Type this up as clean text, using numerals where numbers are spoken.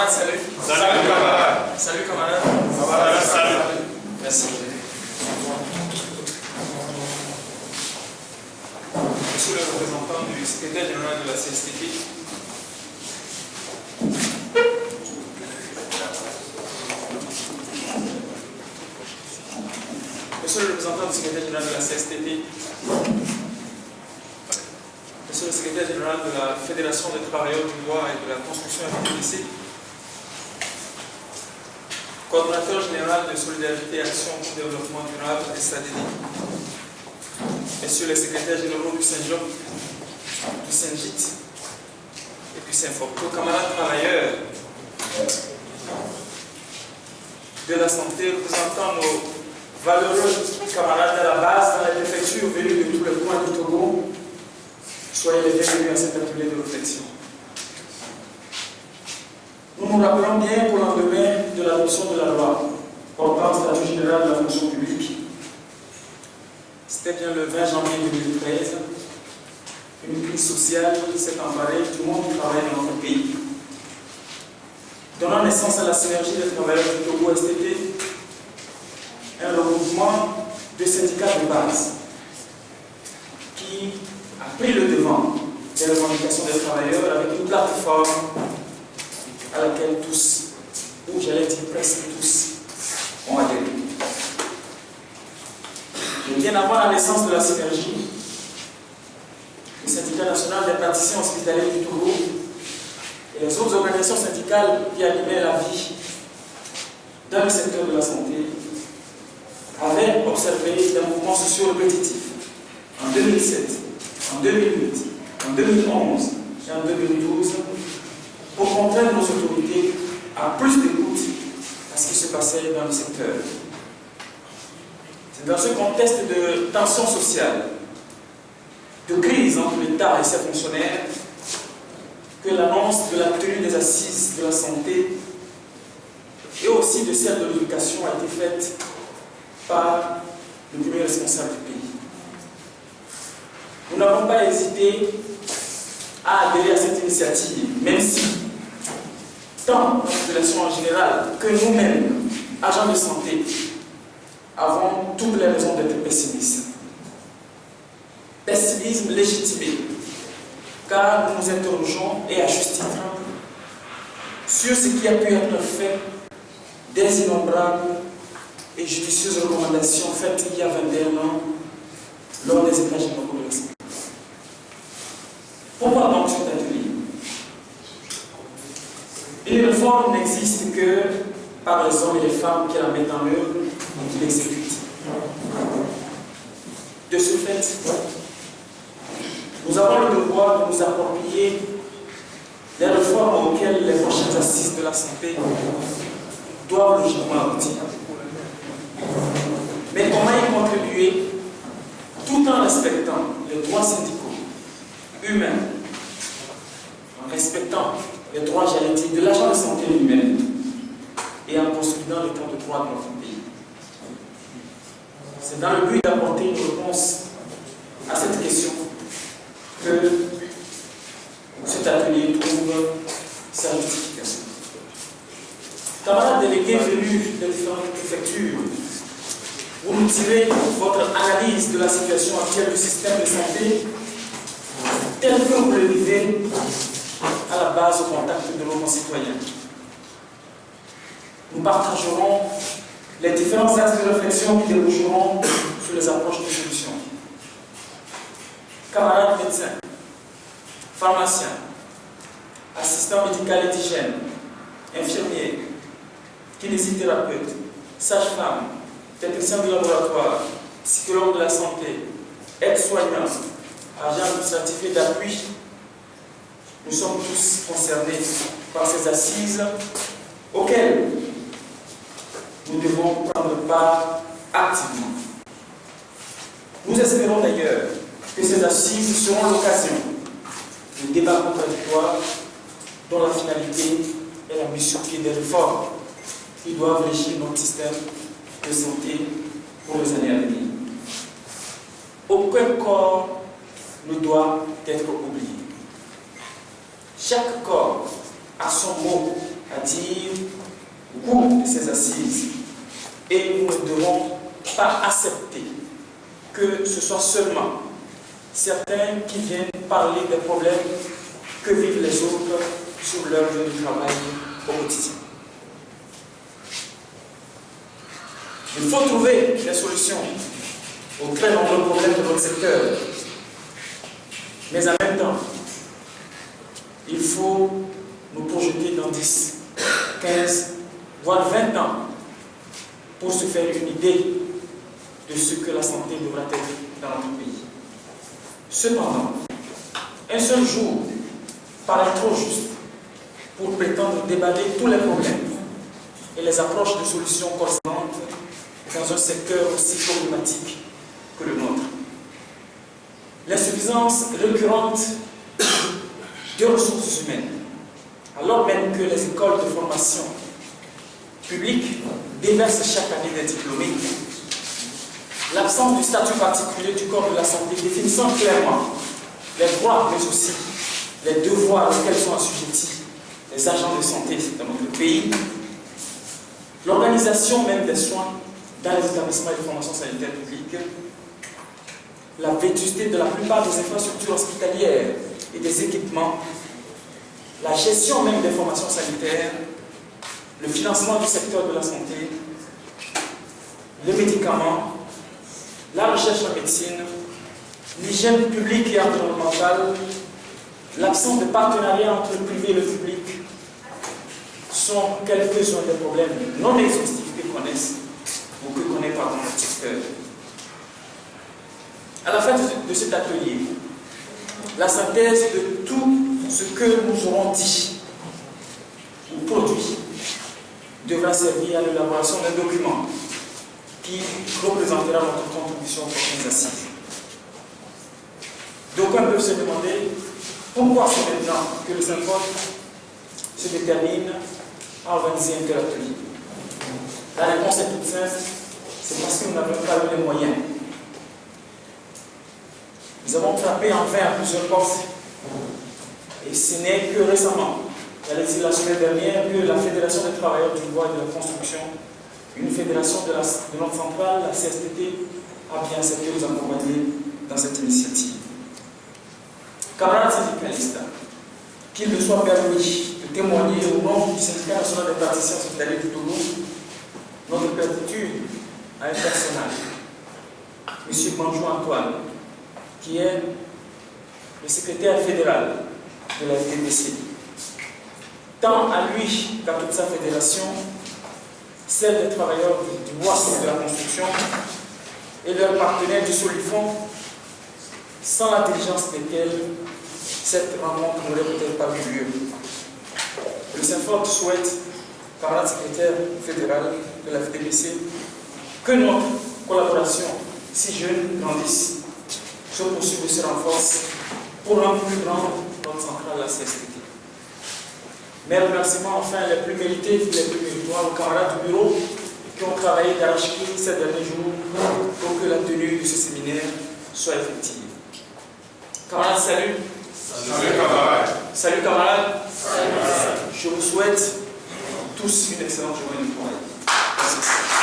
Camarades, salut. Salut camarades. Salut camarades. Camarades, salut. Merci. Monsieur le représentant du secrétaire général de la CSTP. Monsieur le représentant du secrétaire général de la CSTP. Monsieur le secrétaire général de la Fédération des travailleurs du bois et de la construction FDC. Coordonnateur général de Solidarité et Action pour le Développement Durable et SADD. Messieurs les secrétaires généraux du Saint-Jean, du Saint-Gite et du Saint-Forto, camarades travailleurs de la santé, représentant nos valeureux camarades à la base dans la préfecture venus de tous les coins du Togo, soyez les bienvenus à cet atelier de réflexion. Nous nous rappelons bien qu'au lendemain de l'adoption de la loi portant statut général de la fonction publique, c'était bien le 20 janvier 2013, une crise sociale s'est emparée du monde du travail dans notre pays, donnant naissance à la synergie des travailleurs du Togo STT, un regroupement de syndicats de base qui a pris le devant des revendications des travailleurs avec une plateforme à laquelle tous, ou j'allais dire presque tous, ont adhéré. Et bien avant la naissance de la synergie, le syndicat national des praticiens hospitaliers du Togo et les autres organisations syndicales qui animaient la vie dans le secteur de la santé avaient observé des mouvements sociaux répétitifs en 2007, en 2008, en 2011 et en 2012 pour contraindre nos autorités à plus d'écoute à ce qui se passait dans le secteur. C'est dans ce contexte de tension sociale, de crise entre l'État et ses fonctionnaires, que l'annonce de la tenue des assises de la santé et aussi de celle de l'éducation a été faite par le premier responsable du pays. Nous n'avons pas hésité à adhérer à cette initiative, même si tant la population en général que nous-mêmes, agents de santé, avons toutes les raisons d'être pessimistes. Pessimisme légitimé, car nous nous interrogeons, et à juste titre, sur ce qui a pu être fait des innombrables et judicieuses recommandations faites il y a 21 ans lors des États généraux de la santé. Pourquoi donc cet atelier? Une réforme n'existe que par les hommes et les femmes qui la mettent en œuvre et qui l'exécutent. De ce fait, nous avons le devoir de nous approprier les réformes auxquelles les prochaines assises de la santé doivent logiquement aboutir. Mais comment y contribuer tout en respectant les droits syndicaux, humains, en respectant les droits, j'allais dire, de l'agent de santé lui-même et en consolidant l'état de droit de notre pays. C'est dans le but d'apporter une réponse à cette question que cet atelier trouve sa justification. Camarades délégués venus des différentes préfectures, vous nous tirez votre analyse de la situation actuelle du système de santé tel que vous le vivez à la base au contact de nos concitoyens. Nous partagerons les différents axes de réflexion qui déboucheront sur les approches de solutions. Camarades médecins, pharmaciens, assistants médicaux et d'hygiène, infirmiers, kinésithérapeutes, sages-femmes, techniciens de laboratoire, psychologues de la santé, aides-soignants, agents administratifs et d'appui, nous sommes tous concernés par ces assises auxquelles nous devons prendre part activement. Nous espérons d'ailleurs que ces assises seront l'occasion de débats contradictoires dont la finalité est la mise sur pied des réformes qui doivent régir notre système de santé pour les années à venir. Aucun corps ne doit être oublié. Chaque corps a son mot à dire au cours de ces assises. Et nous ne devons pas accepter que ce soit seulement certains qui viennent parler des problèmes que vivent les autres sur leur lieu de travail au quotidien. Il faut trouver des solutions aux très nombreux problèmes de notre secteur. Mais en même temps, il faut nous projeter dans 10, 15, voire 20 ans pour se faire une idée de ce que la santé devra être dans notre pays. Cependant, un seul jour paraît trop juste pour prétendre déballer tous les problèmes et les approches de solutions correspondantes dans un secteur aussi problématique que le nôtre. L'insuffisance récurrente des ressources humaines, alors même que les écoles de formation publiques déversent chaque année des diplômés, l'absence du statut particulier du corps de la santé définissant clairement les droits mais aussi les devoirs auxquels sont assujettis les agents de santé dans notre pays, l'organisation même des soins dans les établissements de formation sanitaire publique, la vétusté de la plupart des infrastructures hospitalières et des équipements, la gestion même des formations sanitaires, le financement du secteur de la santé, les médicaments, la recherche en médecine, l'hygiène publique et environnementale, l'absence de partenariat entre le privé et le public sont quelques-uns des problèmes non exhaustifs que connaissent ou que connaît notre secteur. À la fin de cet atelier, la synthèse de tout ce que nous aurons dit ou produit devra servir à l'élaboration d'un document qui représentera notre contribution aux prochaines assises. D'aucuns peuvent se demander pourquoi c'est maintenant que le Saint-Paul se détermine à organiser un tel atelier. La réponse est toute simple, c'est parce que nous n'avons pas eu les moyens. Nous avons frappé en vain à plusieurs portes. Et ce n'est que récemment, j'allais dire la semaine dernière, que la Fédération des travailleurs du bois et de la construction, une fédération de notre centrale, la CSTT, a bien accepté de nous accompagner dans cette initiative. Camarades syndicalistes, qu'il me soit permis de témoigner au nom du syndicat national des praticiens hospitaliers du Togo, notre gratitude à un personnage, M. Manjou Antoine, qui est le secrétaire fédéral de la FDPC. Tant à lui qu'à toute sa fédération, celle des travailleurs du bois et de la construction et leurs partenaires du Solifon, sans la diligence desquels cette rencontre n'aurait peut-être pas eu lieu. Le Saint-Fort souhaite, camarade secrétaire fédéral de la FDPC, que notre collaboration si jeune grandisse, se poursuive et se renforce pour rendre plus grande notre centrale, la CSTT. Mes remerciements enfin les plus mérités, les plus méritoires aux camarades du bureau qui ont travaillé d'arrache-pied ces derniers jours pour que la tenue de ce séminaire soit effective. Camarades, salut. Salut camarades. Salut camarades. Salut. Je vous souhaite tous une excellente journée de travail. Merci.